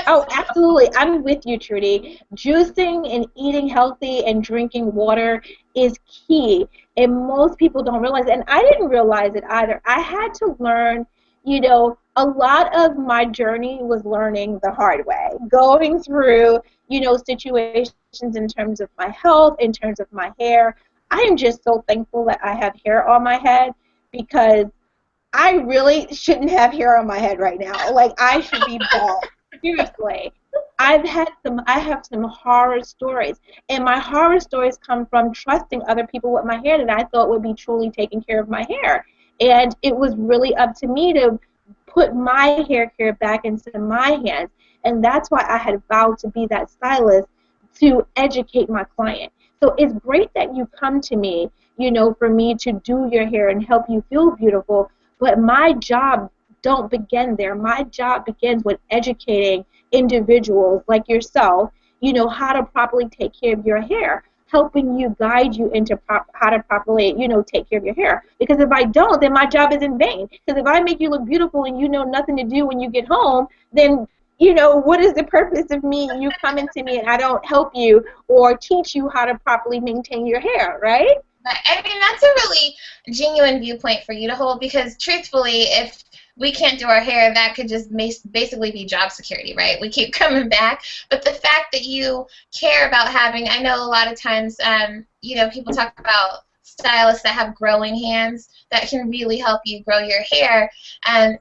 Oh, absolutely. I'm with you, Trudy. Juicing and eating healthy and drinking water is key. And most people don't realize it. And I didn't realize it either. I had to learn, a lot of my journey was learning the hard way, going through, situations in terms of my health, in terms of my hair. I am just so thankful that I have hair on my head, because I really shouldn't have hair on my head right now. Like, I should be bald. Seriously. I have some horror stories, and my horror stories come from trusting other people with my hair that I thought would be truly taking care of my hair. And it was really up to me to put my hair care back into my hands. And that's why I had vowed to be that stylist, to educate my client. So it's great that you come to me, for me to do your hair and help you feel beautiful, but my job don't begin there. My job begins with educating individuals like yourself, how to properly take care of your hair, helping you, guide you into how to properly, take care of your hair. Because if I don't, then my job is in vain. Because if I make you look beautiful and you know nothing to do when you get home, then what is the purpose of you coming to me and I don't help you or teach you how to properly maintain your hair, right? I mean, that's a really genuine viewpoint for you to hold, because truthfully, if we can't do our hair, that could just basically be job security, right? We keep coming back. But the fact that you care about having, I know a lot of times, people talk about stylists that have growing hands that can really help you grow your hair, and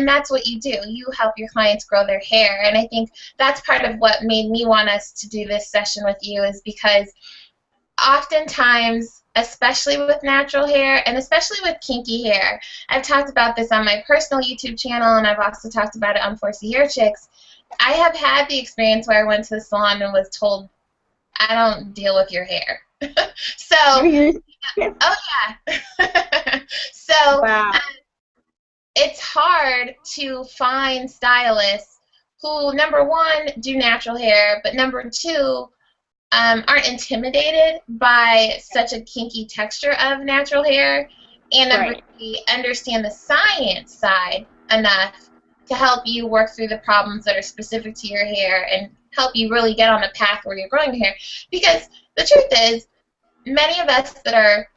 that's what you do. You help your clients grow their hair, and I think that's part of what made me want us to do this session with you, is because oftentimes, especially with natural hair and especially with kinky hair, I've talked about this on my personal YouTube channel, and I've also talked about it on 4C Hair Chicks. I have had the experience where I went to the salon and was told, I don't deal with your hair. So, oh yeah. So, wow. It's hard to find stylists who, number one, do natural hair, but number two, aren't intimidated by such a kinky texture of natural hair, and number three, understand the science side enough to help you work through the problems that are specific to your hair and help you really get on a path where you're growing your hair. Because the truth is, many of us that are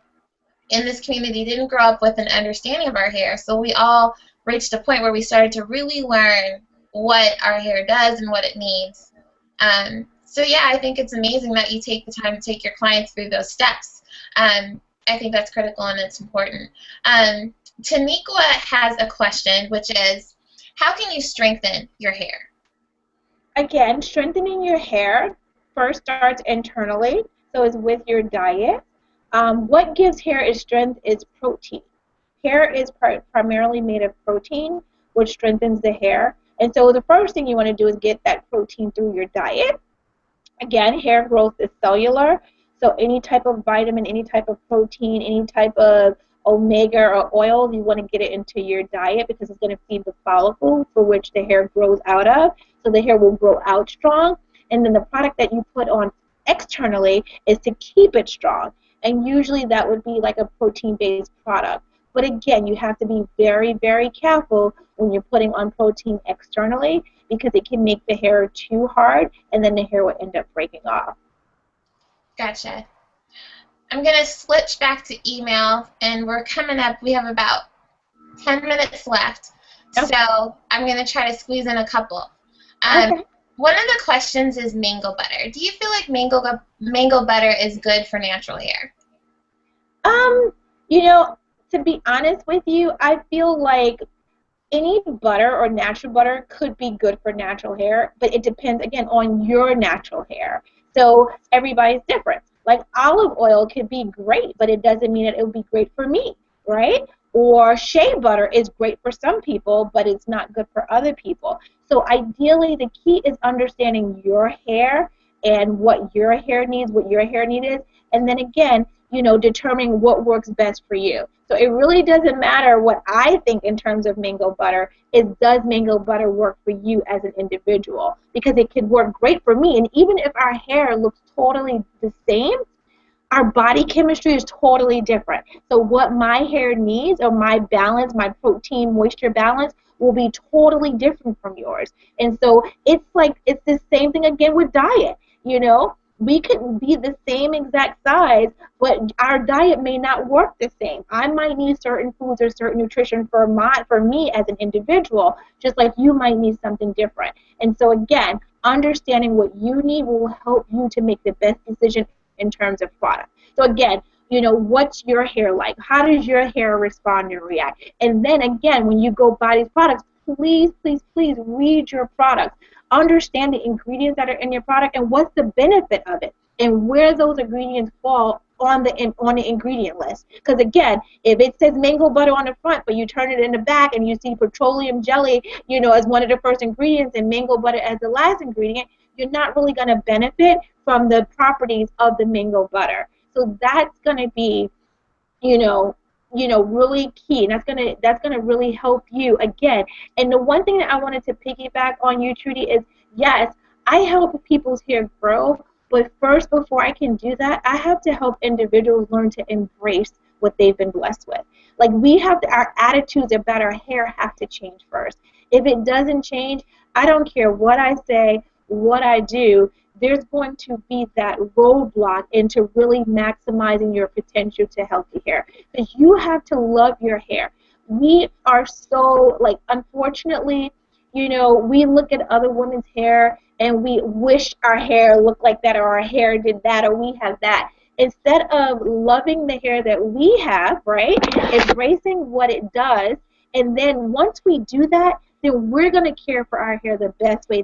in this community didn't grow up with an understanding of our hair, so we all reached a point where we started to really learn what our hair does and what it needs. So yeah, I think it's amazing that you take the time to take your clients through those steps. I think that's critical and it's important. Taniqua has a question, which is, how can you strengthen your hair? Again, strengthening your hair first starts internally, so it's with your diet. What gives hair its strength is protein. Hair is primarily made of protein, which strengthens the hair. And so the first thing you want to do is get that protein through your diet. Again, hair growth is cellular, so any type of vitamin, any type of protein, any type of omega or oil, you want to get it into your diet because it's going to feed the follicle for which the hair grows out of, so the hair will grow out strong. And then the product that you put on externally is to keep it strong, and usually that would be like a protein-based product. But again, you have to be very, very careful when you're putting on protein externally, because it can make the hair too hard, and then the hair will end up breaking off. Gotcha. I'm going to switch back to email, and we're coming up. We have about 10 minutes left, so I'm going to try to squeeze in a couple. One of the questions is mango butter. Do you feel like mango butter is good for natural hair? To be honest with you, I feel like any butter or natural butter could be good for natural hair, but it depends, again, on your natural hair. So everybody's different. Like olive oil could be great, but it doesn't mean that it would be great for me, right? Or shea butter is great for some people, but it's not good for other people. So ideally, the key is understanding your hair and what your hair needs, what your hair need is, and then again, determining what works best for you. So it really doesn't matter what I think in terms of mango butter. It does mango butter work for you as an individual? Because it could work great for me, and even if our hair looks totally the same, our body chemistry is totally different. So what my hair needs, or my balance, my protein moisture balance, will be totally different from yours. And so it's the same thing again with diet. We could be the same exact size, but our diet may not work the same. I might need certain foods or certain nutrition for me as an individual, just like you might need something different. And so again, understanding what you need will help you to make the best decision in terms of product. So again, what's your hair like? How does your hair respond and react? And then again, when you go buy these products, please, please, please read your products. Understand the ingredients that are in your product and what's the benefit of it, and where those ingredients fall on the ingredient list. Because again, if it says mango butter on the front, but you turn it in the back and you see petroleum jelly, as one of the first ingredients and mango butter as the last ingredient, you're not really going to benefit from the properties of the mango butter. So that's going to be, really key, and that's gonna really help you again. And the one thing that I wanted to piggyback on you, Trudy, is yes, I help people's hair grow, but first, before I can do that, I have to help individuals learn to embrace what they've been blessed with. Like our attitudes about our hair have to change first. If it doesn't change, I don't care what I say, what I do, there's going to be that roadblock into really maximizing your potential to healthy hair. Because you have to love your hair. We are so, unfortunately, we look at other women's hair and we wish our hair looked like that, or our hair did that, or we have that. Instead of loving the hair that we have, right, embracing what it does, and then once we do that, then we're going to care for our hair the best way.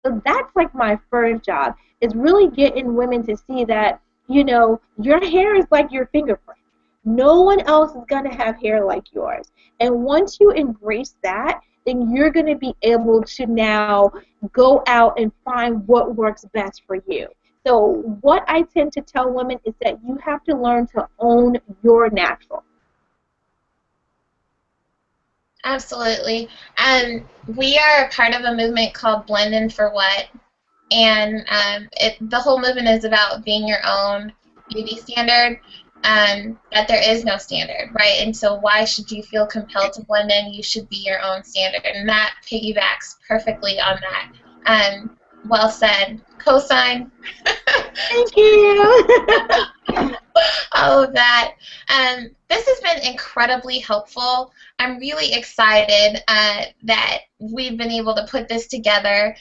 So that's my first job, is really getting women to see that, your hair is like your fingerprint. No one else is going to have hair like yours. And once you embrace that, then you're going to be able to now go out and find what works best for you. So what I tend to tell women is that you have to learn to own your natural. Absolutely. We are a part of a movement called Blendin' for What, and the whole movement is about being your own beauty standard, that there is no standard, right? And so why should you feel compelled to blend in? You should be your own standard, and that piggybacks perfectly on that. Well said. Cosign. Thank you. All of that. This has been incredibly helpful. I'm really excited that we've been able to put this together.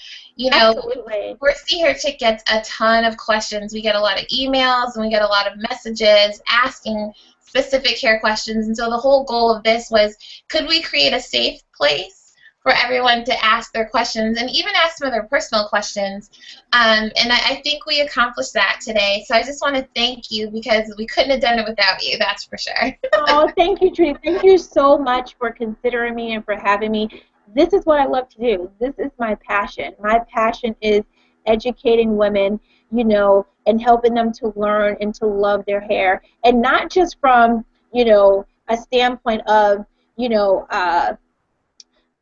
Absolutely. Where See Hair Chick gets a ton of questions. We get a lot of emails and we get a lot of messages asking specific hair questions. And so the whole goal of this was, could we create a safe place for everyone to ask their questions and even ask some of their personal questions? And I think we accomplished that today. So I just want to thank you, because we couldn't have done it without you, that's for sure. Oh, thank you, Trudy. Thank you so much for considering me and for having me. This is what I love to do. This is my passion. My passion is educating women, and helping them to learn and to love their hair. And not just from, a standpoint of,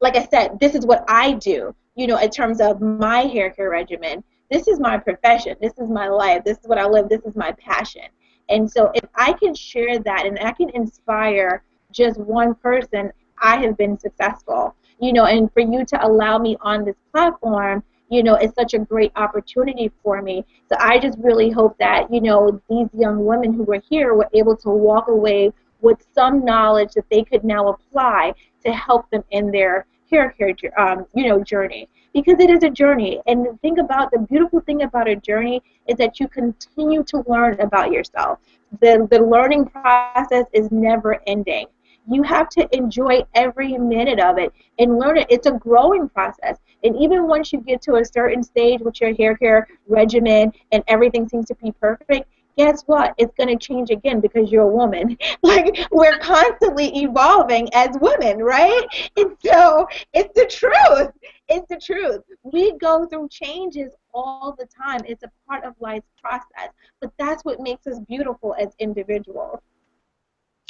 like I said, this is what I do, in terms of my hair care regimen. This is my profession. This is my life. This is what I live. This is my passion. And so if I can share that and I can inspire just one person, I have been successful. And for you to allow me on this platform, it's such a great opportunity for me. So I just really hope that, these young women who were here were able to walk away with some knowledge that they could now apply to help them in their hair care, journey. Because it is a journey. And the beautiful thing about a journey is that you continue to learn about yourself. The learning process is never ending. You have to enjoy every minute of it and learn it. It's a growing process. And even once you get to a certain stage with your hair care regimen and everything seems to be perfect, guess what? It's going to change again because you're a woman. We're constantly evolving as women, right? And so it's the truth. It's the truth. We go through changes all the time. It's a part of life's process. But that's what makes us beautiful as individuals.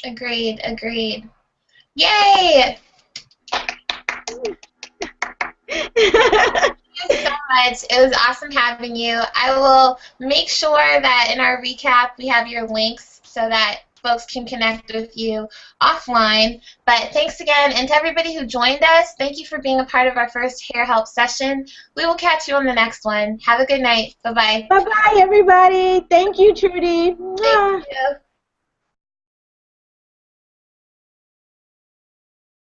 Agreed, agreed. Yay! Thank you so much. It was awesome having you. I will make sure that in our recap we have your links so that folks can connect with you offline. But thanks again, and to everybody who joined us, thank you for being a part of our first Hair Help session. We will catch you on the next one. Have a good night. Bye-bye. Bye-bye, everybody. Thank you, Trudy. Thank you.